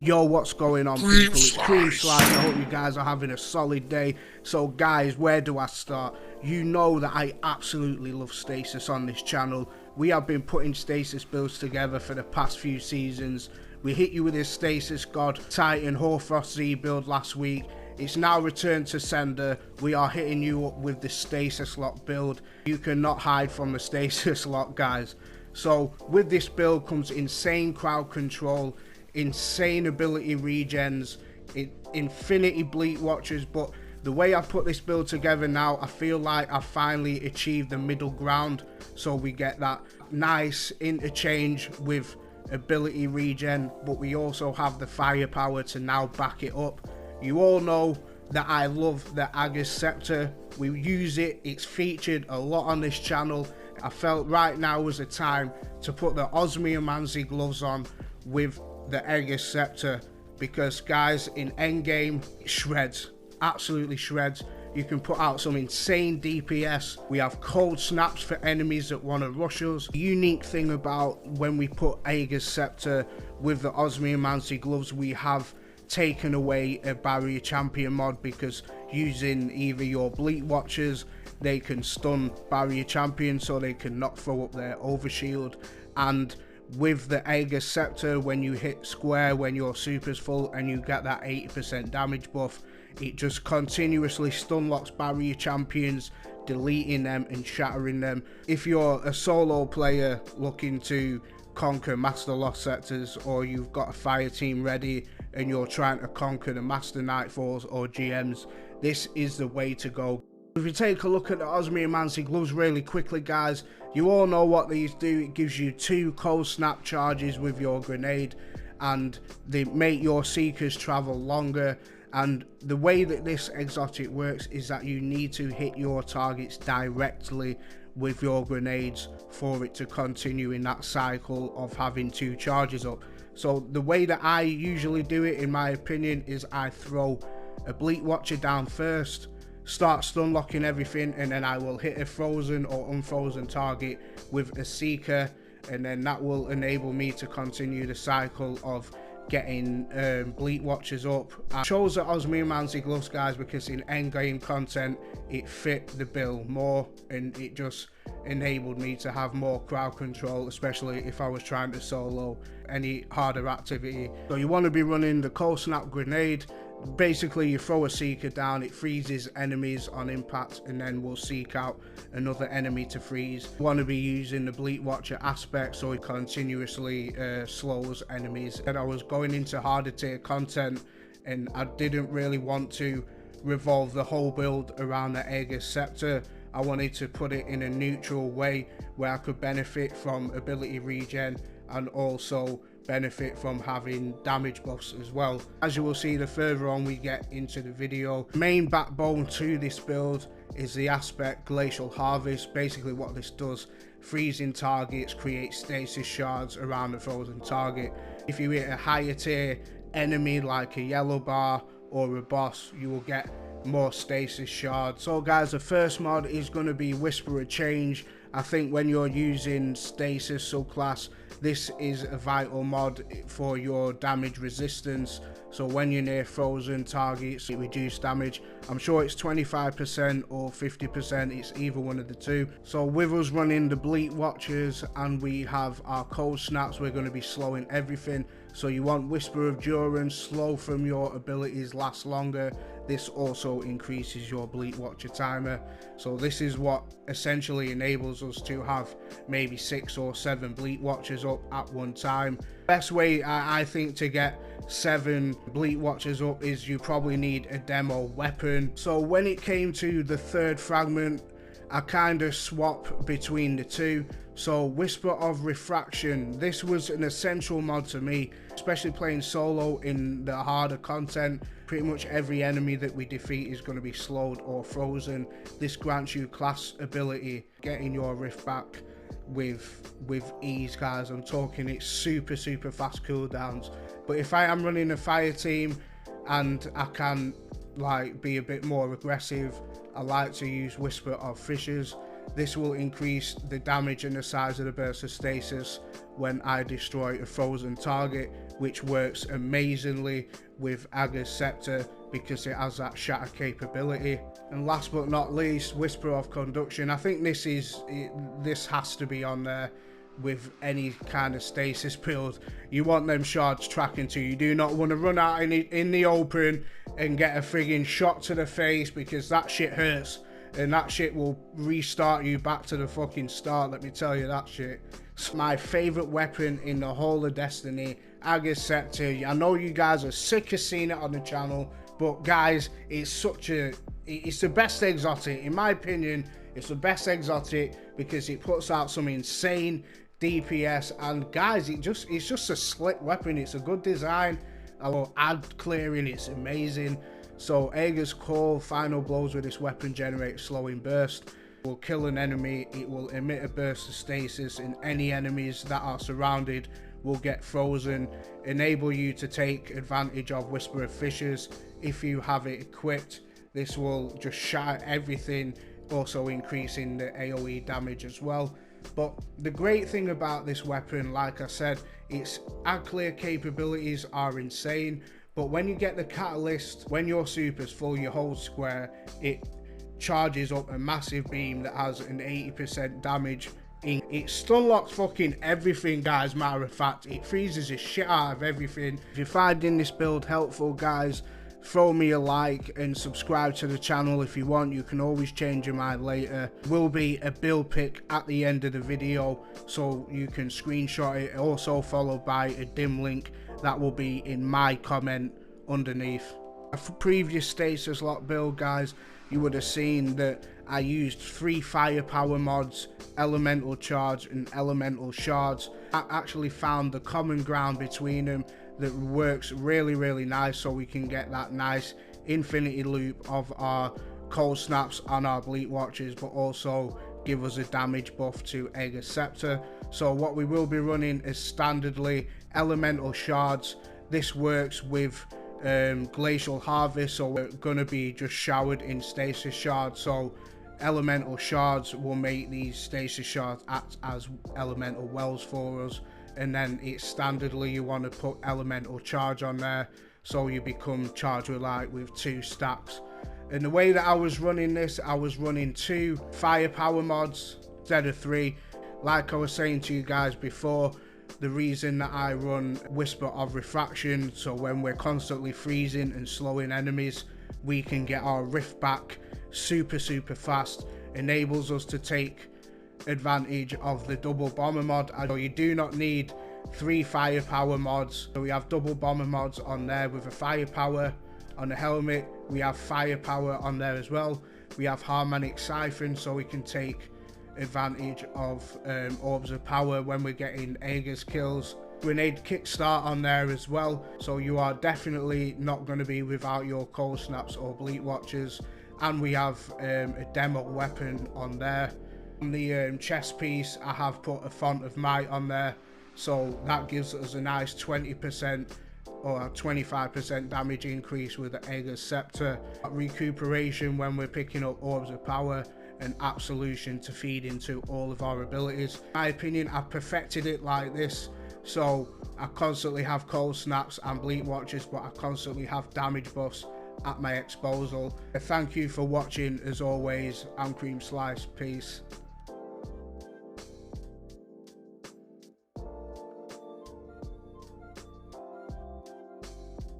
Yo, what's going on, people? It's creamslice. I hope you guys are having a solid day. So guys, where do I start? You know that I absolutely love stasis on this channel. We have been putting stasis builds together for the past few seasons. We hit you with this stasis god Titan Hoarfrost Z build last week. It's now returned to sender. We are hitting you up with the stasis lock build. You cannot hide from the stasis lock, guys. So with this build comes insane crowd control, insane ability regens, infinity bleak watchers. But the way I put this build together now, I feel like I finally achieved the middle ground. So we get that nice interchange with ability regen, but we also have the firepower to now back it up. You all know that I love the agers scepter. We use it, it's featured a lot on this channel. I felt right now was the time to put the Osmiomancy gloves on with the agers scepter, because guys, in endgame it shreds, absolutely shreds. You can put out some insane DPS. We have cold snaps for enemies that want to rush us. The unique thing about when we put agers scepter with the Osmiomancy gloves, we have taken away a barrier champion mod, because using either your bleak watchers, they can stun barrier champions so they can not throw up their overshield. And with the agers scepter, when you hit square when your super's full and you get that 80% damage buff, it just continuously stun locks barrier champions, deleting them and shattering them. If you're a solo player looking to conquer master lost sectors, or you've got a fire team ready and you're trying to conquer the master nightfalls or GMs, this is the way to go. If you take a look at the Osmiomancy gloves really quickly, guys, you all know what these do. It gives you 2 cold snap charges with your grenade, and they make your seekers travel longer. And the way that this exotic works is that you need to hit your targets directly with your grenades for it to continue in that cycle of having 2 charges up. So the way that I usually do it, in my opinion, is I throw a bleak watcher down first, start stun locking everything, and then I will hit a frozen or unfrozen target with a seeker, and then that will enable me to continue the cycle of getting bleak watchers up. I chose the Osmiomancy gloves, guys, because in endgame content it fit the bill more, and it just enabled me to have more crowd control, especially if I was trying to solo any harder activity. So you want to be running the cold snap grenade. Basically, you throw a seeker down, it freezes enemies on impact, and then we'll seek out another enemy to freeze. You want to be using the bleak watcher aspect so it continuously slows enemies. And I was going into harder tier content, and I didn't really want to revolve the whole build around the agers scepter. I wanted to put it in a neutral way where I could benefit from ability regen and also benefit from having damage buffs as well. As you will see the further on we get into the video, main backbone to this build is the aspect glacial harvest. Basically what this does, freezing targets creates stasis shards around the frozen target. If you hit a higher tier enemy like a yellow bar or a boss, you will get more stasis shards. So guys, the first mod is going to be Whisper of Change. I think when you're using stasis subclass, this is a vital mod for your damage resistance. So when you're near frozen targets, it reduces damage. I'm sure it's 25% or 50%, it's either one of the two. So with us running the bleak watchers and we have our cold snaps, we're going to be slowing everything. So you want Whisper of Durance, slow from your abilities, last longer. This also increases your bleak watcher timer. So this is what essentially enables us to have maybe 6 or 7 bleak watchers up at one time. Best way I think to get 7 bleak watchers up is you probably need a demo weapon. So when it came to the third fragment, I kind of swap between the two. So Whisper of Refraction, this was an essential mod to me, especially playing solo in the harder content. Pretty much every enemy that we defeat is going to be slowed or frozen. This grants you class ability, getting your rift back with ease, guys. I'm talking it's super fast cooldowns. But if I am running a fire team and I can like be a bit more aggressive, I like to use Whisper of Fissures. This will increase the damage and the size of the burst of stasis when I destroy a frozen target, which works amazingly with Ager's Scepter because it has that shatter capability. And last but not least, Whisper of Conduction. I think this has to be on there with any kind of stasis build. You want them shards tracking to you. You do not want to run out in the open and get a frigging shot to the face, because that shit hurts. And that shit will restart you back to the fucking start, let me tell you that shit. It's my favourite weapon in the whole of Destiny, Ager's Scepter. I know you guys are sick of seeing it on the channel, but guys, it's the best exotic. In my opinion, it's the best exotic because it puts out some insane DPS, and guys, it's just a slick weapon. It's a good design. I love ad clearing, it's amazing. So Ager's Call, final blows with this weapon generate slowing burst. It will kill an enemy, it will emit a burst of stasis, and any enemies that are surrounded will get frozen. Enable you to take advantage of Whisper of Fissures if you have it equipped. This will just shatter everything, also increasing the AoE damage as well. But the great thing about this weapon, like I said, its ad clear capabilities are insane. But when you get the catalyst, when your super's full, you hold square, it charges up a massive beam that has an 80% damage. It stun locks fucking everything, guys. Matter of fact, it freezes the shit out of everything. If you're finding this build helpful, guys, throw me a like and subscribe to the channel if you want. You can always change your mind later. Will be a build pic at the end of the video, so you can screenshot it, also followed by a dim link that will be in my comment underneath. For previous stasis lock build, guys, you would have seen that I used 3 firepower mods, elemental charge and elemental shards. I actually found the common ground between them that works really nice, so we can get that nice infinity loop of our cold snaps on our bleak watches, but also give us a damage buff to Ager's Scepter. So what we will be running is standardly elemental shards. This works with glacial harvest, so we're gonna be just showered in stasis shards. So elemental shards will make these stasis shards act as elemental wells for us. And then it's standardly you want to put elemental charge on there, so you become charge reliant with 2 stacks. And the way that I was running this, I was running 2 firepower mods instead of 3. Like I was saying to you guys before, the reason that I run Whisper of Refraction, so when we're constantly freezing and slowing enemies, we can get our rift back super fast, enables us to take advantage of the double bomber mod. I know you do not need 3 firepower mods, so we have double bomber mods on there with a firepower on the helmet. We have firepower on there as well. We have harmonic siphon, so we can take advantage of orbs of power when we're getting Ager's kills. Grenade kickstart on there as well, so you are definitely not going to be without your cold snaps or bleak watchers. And we have a demo weapon on there. On the chest piece, I have put a Font of Might on there, so that gives us a nice 20% or 25% damage increase with the Ager's Scepter. Recuperation when we're picking up orbs of power, and absolution to feed into all of our abilities. In my opinion, I've perfected it like this, so I constantly have cold snaps and bleak watches, but I constantly have damage buffs at my disposal. Thank you for watching. As always, I'm creamslice. Peace.